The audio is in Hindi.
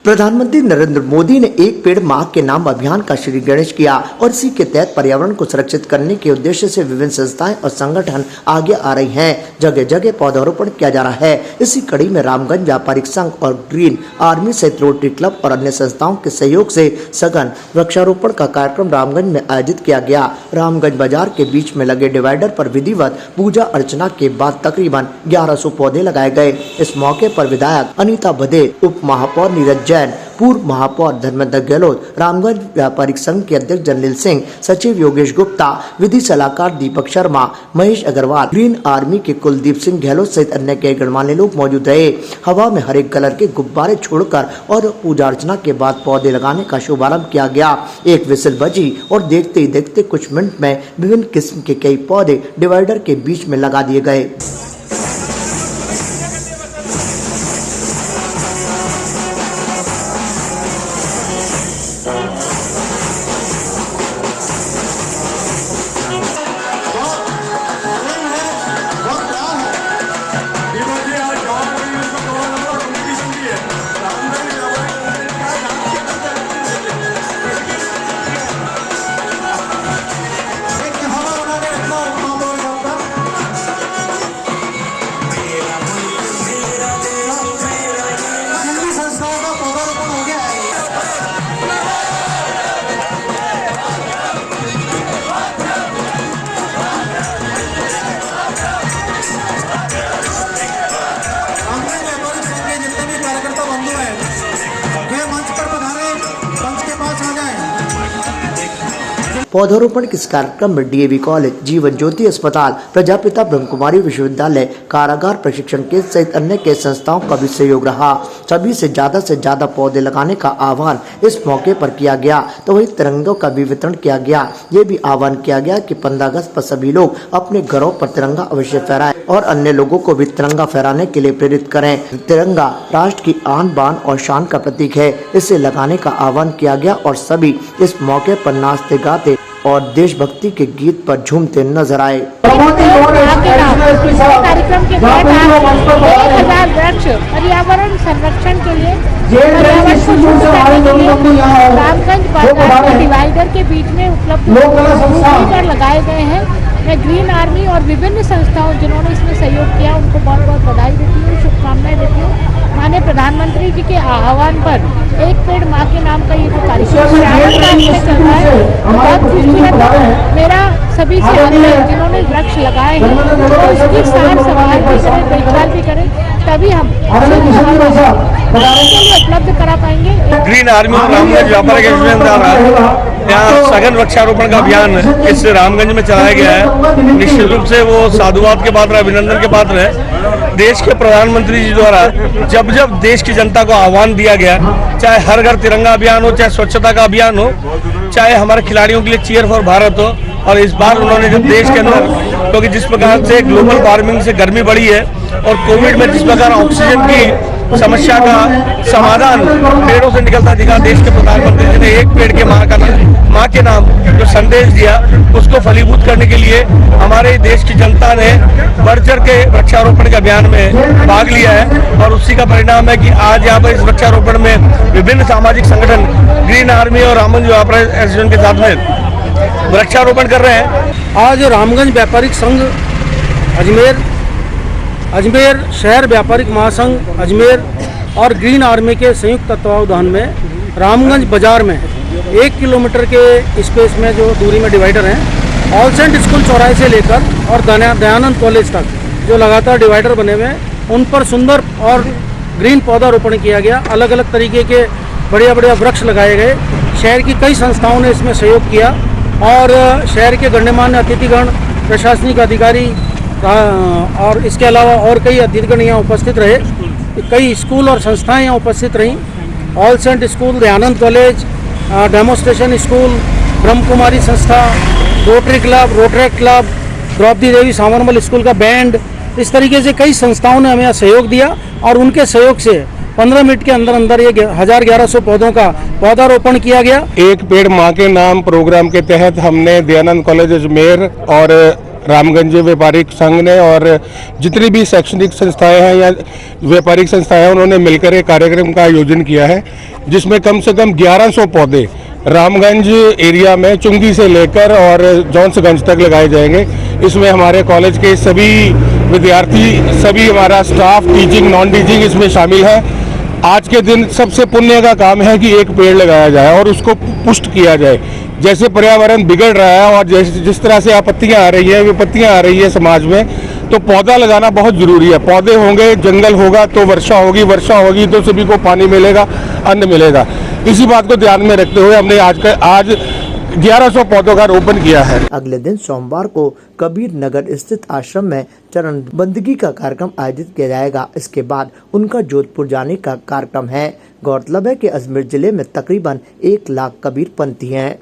प्रधानमंत्री नरेंद्र मोदी ने एक पेड़ माह के नाम अभियान का श्री गणेश किया और इसी के तहत पर्यावरण को सुरक्षित करने के उद्देश्य से विभिन्न संस्थाएं और संगठन आगे आ रही हैं। जगह जगह पौधारोपण किया जा रहा है। इसी कड़ी में रामगंज व्यापारिक संघ और ग्रीन आर्मी सहित रोटरी क्लब और अन्य संस्थाओं के सहयोग से सघन वृक्षारोपण का कार्यक्रम रामगंज में आयोजित किया गया। रामगंज बाजार के बीच में लगे डिवाइडर पर विधिवत पूजा अर्चना के बाद तकरीबन 1100 पौधे लगाए गए। इस मौके पर विधायक अनीता बधेल, उप महापौर नीरज जैन, पूर्व महापौर धर्मेंद्र गहलोत, रामगंज व्यापारिक संघ के अध्यक्ष जर्नैल सिंह, सचिव योगेश गुप्ता, विधि सलाहकार दीपक शर्मा, महेश अग्रवाल, ग्रीन आर्मी के कुलदीप सिंह गहलोत सहित अन्य कई गणमान्य लोग मौजूद रहे। हवा में हरे कलर के गुब्बारे छोड़कर और पूजा अर्चना के बाद पौधे लगाने का शुभारंभ किया गया। एक विसिल बजी और देखते ही देखते कुछ मिनट में विभिन्न किस्म के कई पौधे डिवाइडर के बीच में लगा दिए गए। पौधारोपण के इस कार्यक्रम में डीएवी कॉलेज, जीवन ज्योति अस्पताल, प्रजापिता ब्रह्मकुमारी विश्वविद्यालय, कारागार प्रशिक्षण केंद्र सहित अन्य के संस्थाओं का भी सहयोग रहा। सभी से ज्यादा पौधे लगाने का आह्वान इस मौके पर किया गया। तो वही तिरंगों का भी वितरण किया गया। ये भी आह्वान किया गया कि 15 अगस्त पर सभी लोग अपने घरों पर तिरंगा अवश्य फहराएं और अन्य लोगों को भी तिरंगा फहराने के लिए प्रेरित करें। तिरंगा राष्ट्र की आन बान और शान का प्रतीक है। इसे लगाने का आह्वान किया गया और सभी इस मौके पर नाचते गाते और देशभक्ति के गीत पर झूमते नजर आए। कार्यक्रम के तहत 1000 वृक्ष पर्यावरण संरक्षण के लिए रामगंज बाजार के डिवाइडर के बीच में उपलब्ध लगाए गए हैं। मैं ग्रीन आर्मी और विभिन्न संस्थाओं जिन्होंने इसमें सहयोग किया उनको बहुत बहुत बधाई देती हूँ, शुभकामनाएं देती हूँ। माननीय प्रधानमंत्री जी के आह्वान पर एक पेड़ माँ के नाम का ये जो कार्यक्रम चल रहा है बहुत खूबसूरत है। मेरा सभी से आग्रह जिन्होंने वृक्ष लगाए हैं तो उसकी सार संभाल भी करें, देखभाल भी करें, तभी हम उपलब्ध करा पाएंगे। ग्रीन आर्मी और रामगंज व्यापारिक संघ द्वारा यहाँ सघन वृक्षारोपण का अभियान इस रामगंज में चलाया गया है। निश्चित रूप से वो साधुवाद के पात्र, अभिनंदन के पात्र है। देश के प्रधानमंत्री जी द्वारा जब जब देश की जनता को आह्वान दिया गया, चाहे हर घर तिरंगा अभियान हो, चाहे स्वच्छता का अभियान हो, चाहे हमारे खिलाड़ियों के लिए चीयर फॉर भारत हो, और इस बार उन्होंने जब देश के अंदर, क्योंकि जिस प्रकार से ग्लोबल वार्मिंग से गर्मी बढ़ी है और कोविड में जिस प्रकार ऑक्सीजन की समस्या का समाधान पेड़ों से निकलता दिखा, देश के प्रधानमंत्री जी ने एक पेड़ के माँ के नाम जो संदेश दिया उसको फलीभूत करने के लिए हमारे देश की जनता ने बढ़ चढ़ के वृक्षारोपण के अभियान में भाग लिया है। और उसी का परिणाम है कि आज यहाँ पर इस वृक्षारोपण में विभिन्न सामाजिक संगठन ग्रीन आर्मी और रामगंज व्यापारिक एसोसिएशन के साथ में वृक्षारोपण कर रहे हैं। आज रामगंज व्यापारिक संघ अजमेर शहर व्यापारिक महासंघ अजमेर और ग्रीन आर्मी के संयुक्त तत्वावधान में रामगंज बाजार में 1 किलोमीटर के स्पेस में जो दूरी में डिवाइडर हैं, ऑल सेंट स्कूल चौराहे से लेकर और दयानंद कॉलेज तक जो लगातार डिवाइडर बने हुए हैं, उन पर सुंदर और ग्रीन पौधारोपण किया गया। अलग अलग तरीके के बढ़िया वृक्ष लगाए गए। शहर की कई संस्थाओं ने इसमें सहयोग किया और शहर के गण्यमान्य अतिथिगण, प्रशासनिक अधिकारी और इसके अलावा और कई अतिथिगण यहाँ उपस्थित रहे। कई स्कूल और संस्थाएं यहाँ उपस्थित रहीं। All saint school, Dayanand college, demonstration school, Brahmakumari संस्था, rotary club, Draupadi Devi Sawarmal school का बैंड, इस तरीके से कई संस्थाओं ने हमें यहाँ सहयोग दिया और उनके सहयोग से 15 मिनट के अंदर ये 1100 पौधों का पौधारोपण किया गया। एक पेड़ माँ के नाम प्रोग्राम के तहत हमने दयानंद कॉलेज अजमेर और रामगंज व्यापारिक संघ ने और जितनी भी शैक्षणिक संस्थाएं हैं या व्यापारिक संस्थाएं हैं, उन्होंने मिलकर एक कार्यक्रम का आयोजन किया है, जिसमें कम से कम 1100 पौधे रामगंज एरिया में चुंगी से लेकर और जॉन्सगंज तक लगाए जाएंगे। इसमें हमारे कॉलेज के सभी विद्यार्थी, सभी हमारा स्टाफ, टीचिंग नॉन टीचिंग इसमें शामिल है। आज के दिन सबसे पुण्य का काम है कि एक पेड़ लगाया जाए और उसको पुष्ट किया जाए। जैसे पर्यावरण बिगड़ रहा है और जिस तरह से आपत्तियां आ रही है, विपत्तियां आ रही है समाज में, तो पौधा लगाना बहुत जरूरी है। पौधे होंगे, जंगल होगा तो वर्षा होगी तो सभी को पानी मिलेगा, अन्न मिलेगा। इसी बात को ध्यान में रखते हुए हमने आज 1100 पौधों का रोपण किया है। अगले दिन सोमवार को कबीर नगर स्थित आश्रम में चरणबंदगी का कार्यक्रम आयोजित किया जाएगा। इसके बाद उनका जोधपुर जाने का कार्यक्रम है। गौरतलब है कि अजमेर जिले में तकरीबन 1 लाख कबीर पंथी हैं।